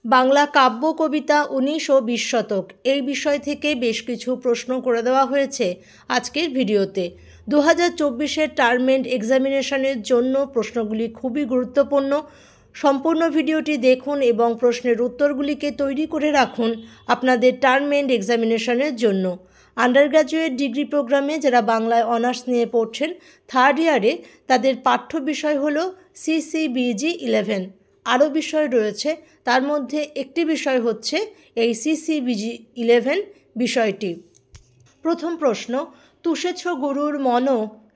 বাংলা কাব্য কবিতা ১৯ ও ২০ শতক এই বিষয় থেকে বেশ কিছু প্রশ্ন করে দেওয়া হয়েছে আজকের ভিডিওতে। 2024-এর টার্ম এন্ড এক্সামিনেশনের জন্য প্রশ্নগুলি খুবই গুরুত্বপূর্ণ। সম্পূর্ণ ভিডিওটি দেখুন এবং প্রশ্নের উত্তরগুলিকে তৈরি করে রাখুন আপনাদের টার্ম এন্ড এক্সামিনেশনের জন্য। আন্ডার গ্র্যাজুয়েট ডিগ্রি প্রোগ্রামে যারা বাংলায় অনার্স নিয়ে পড়ছেন থার্ড ইয়ারে, তাদের পাঠ্য বিষয় হলো CCBG 11। আরও বিষয় রয়েছে, তার মধ্যে একটি বিষয় হচ্ছে এই CCBG 11 বিষয়টি। প্রথম প্রশ্ন, তুষেছ গুরুর মন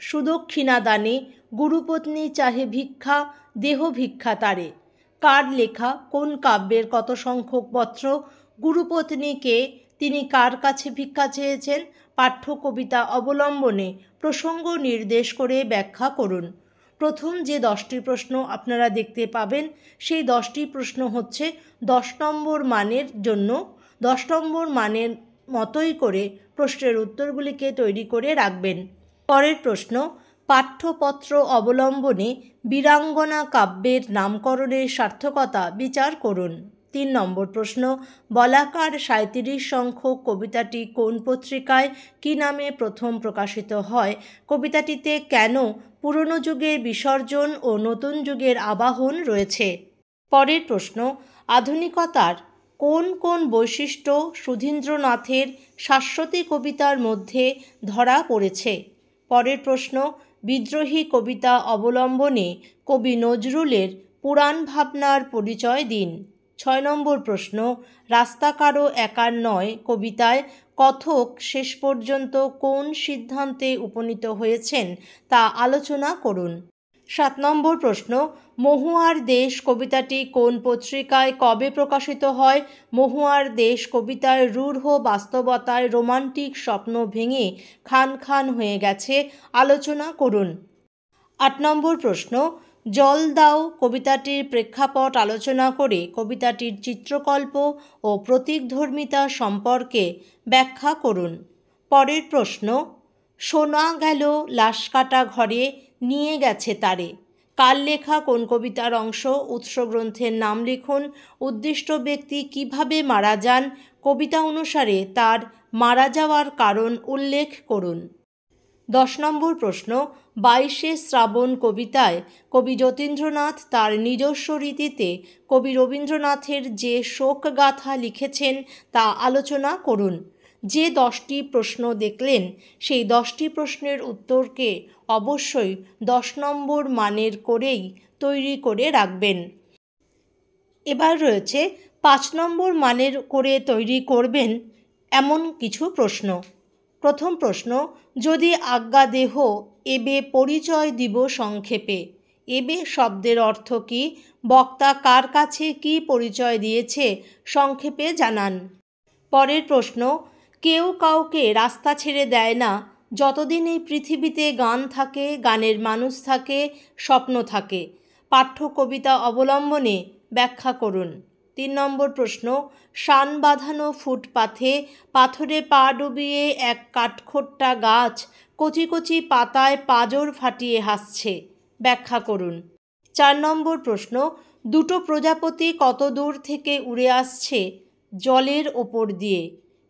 সুদক্ষিণা দানে, গুরুপত্নী চাহে ভিক্ষা দেহ ভিক্ষা তারে। কার লেখা? কোন কাব্যের কত সংখ্যক পত্র? গুরুপত্নীকে, তিনি কার কাছে ভিক্ষা চেয়েছেন? পাঠ্য কবিতা অবলম্বনে প্রসঙ্গ নির্দেশ করে ব্যাখ্যা করুন। প্রথম যে 10টি প্রশ্ন আপনারা দেখতে পাবেন সেই 10টি প্রশ্ন হচ্ছে 10 নম্বর মানের জন্য। 10 নম্বর মানের মতোই করে প্রশ্নের উত্তরগুলিকে তৈরি করে রাখবেন। পরের প্রশ্ন, পাঠ্যপত্র অবলম্বনে বীরাঙ্গনা কাব্যের নামকরণের সার্থকতা বিচার করুন। 3 নম্বর প্রশ্ন, বলাকার 37 সংখ্যক কবিতাটি কোন পত্রিকায় কী নামে প্রথম প্রকাশিত হয়? কবিতাটিতে কেন পুরনো যুগের বিসর্জন ও নতুন যুগের আবাহন রয়েছে? পরের প্রশ্ন, আধুনিকতার কোন কোন বৈশিষ্ট্য সুধীন্দ্রনাথের শাশ্বতী কবিতার মধ্যে ধরা পড়েছে? পরের প্রশ্ন, বিদ্রোহী কবিতা অবলম্বনে কবি নজরুলের পুরাণ ভাবনার পরিচয় দিন। 6 নম্বর প্রশ্ন, রাস্তা কারো একার নয় কবিতায় কথক শেষ পর্যন্ত কোন সিদ্ধান্তে উপনীত হয়েছেন তা আলোচনা করুন। 7 নম্বর প্রশ্ন, মহুয়ার দেশ কবিতাটি কোন পত্রিকায় কবে প্রকাশিত হয়? মহুয়ার দেশ কবিতায় রূঢ় বাস্তবতায় রোমান্টিক স্বপ্ন ভেঙে খান খান হয়ে গেছে, আলোচনা করুন। 8 নম্বর প্রশ্ন, জল দাও কবিতাটির প্রেক্ষাপট আলোচনা করে কবিতাটির চিত্রকল্প ও প্রতীকধর্মিতা সম্পর্কে ব্যাখ্যা করুন। পরের প্রশ্ন, শোনা গেল লাশ কাটা ঘরে নিয়ে গেছে তারে। কার লেখা কোন কবিতার অংশ? উৎস গ্রন্থের নাম লিখুন। উদ্দিষ্ট ব্যক্তি কিভাবে মারা যান? কবিতা অনুসারে তার মারা যাওয়ার কারণ উল্লেখ করুন। 10 নম্বর প্রশ্ন, 22শে শ্রাবণ কবিতায় কবি যতীন্দ্রনাথ তার নিজস্ব রীতিতে কবি রবীন্দ্রনাথের যে শোকগাথা লিখেছেন তা আলোচনা করুন। যে 10টি প্রশ্ন দেখলেন সেই 10টি প্রশ্নের উত্তরকে অবশ্যই 10 নম্বর মানের করেই তৈরি করে রাখবেন। এবার রয়েছে 5 নম্বর মানের করে তৈরি করবেন এমন কিছু প্রশ্ন। প্রথম প্রশ্ন, যদি আজ্ঞা দেহ এবে পরিচয় দিব সংক্ষেপে। এবে শব্দের অর্থ কী? বক্তা কার কাছে কী পরিচয় দিয়েছে সংক্ষেপে জানান। পরের প্রশ্ন, কেউ কাউকে রাস্তা ছেড়ে দেয় না, যতদিন এই পৃথিবীতে গান থাকে, গানের মানুষ থাকে, স্বপ্ন থাকে। পাঠ্য কবিতা অবলম্বনে ব্যাখ্যা করুন। 3 নম্বর প্রশ্ন, শান বাঁধানো ফুটপাথে পাথরে পা ডুবিয়ে এক কাঠখোট্টা গাছ কচি কচি পাতায় পাঁজর ফাটিয়ে হাসছে, ব্যাখ্যা করুন। 4 নম্বর প্রশ্ন, দুটো প্রজাপতি কত দূর থেকে উড়ে আসছে জলের ওপর দিয়ে।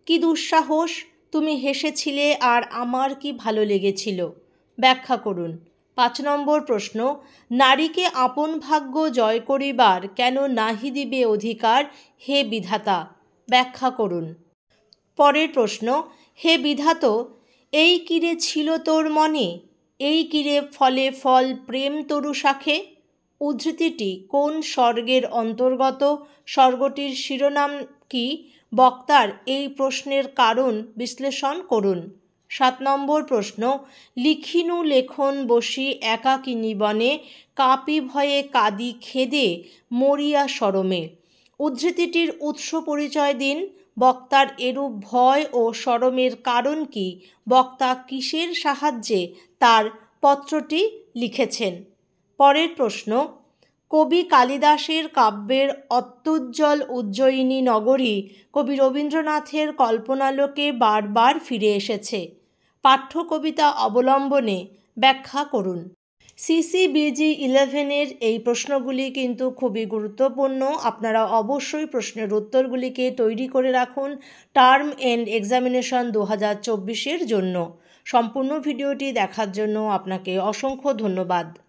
কি দুঃসাহস, তুমি হেসেছিলে আর আমার কি ভালো লেগেছিল, ব্যাখ্যা করুন। 5 নম্বর প্রশ্ন, নারীকে আপন ভাগ্য জয় করিবার কেন নাহি দিবে অধিকার হে বিধাতা, ব্যাখ্যা করুন। পরের প্রশ্ন, হে বিধাত এই কিরে ছিল তোর মনে, এই কিরে ফলে ফল প্রেম তরু শাখে। উদ্ধৃতিটি কোন স্বর্গের অন্তর্গত? স্বর্গটির শিরোনাম কি? বক্তার এই প্রশ্নের কারণ বিশ্লেষণ করুন। 7 নম্বর প্রশ্ন, লিখিনু লেখন বসি একাকিনী বনে, কাপি ভয়ে কাদি খেদে মরিয়া শরমে। উদ্ধৃতিটির উৎস পরিচয় দিন। বক্তার এরূপ ভয় ও শরমের কারণ কি? বক্তা কিসের সাহায্যে তার পত্রটি লিখেছেন? পরের প্রশ্ন, কবি কালিদাসের কাব্যের অত্যুজ্জ্বল উজ্জয়িনী নগরী কবি রবীন্দ্রনাথের কল্পনালোকে বারবার ফিরে এসেছে। পাঠ্য কবিতা অবলম্বনে ব্যাখ্যা করুন। সিসিবিজি 11-এর এই প্রশ্নগুলি কিন্তু খুবই গুরুত্বপূর্ণ। আপনারা অবশ্যই প্রশ্নের উত্তরগুলিকে তৈরি করে রাখুন টার্ম এন্ড এক্সামিনেশন 2024-এর জন্য। সম্পূর্ণ ভিডিওটি দেখার জন্য আপনাকে অসংখ্য ধন্যবাদ।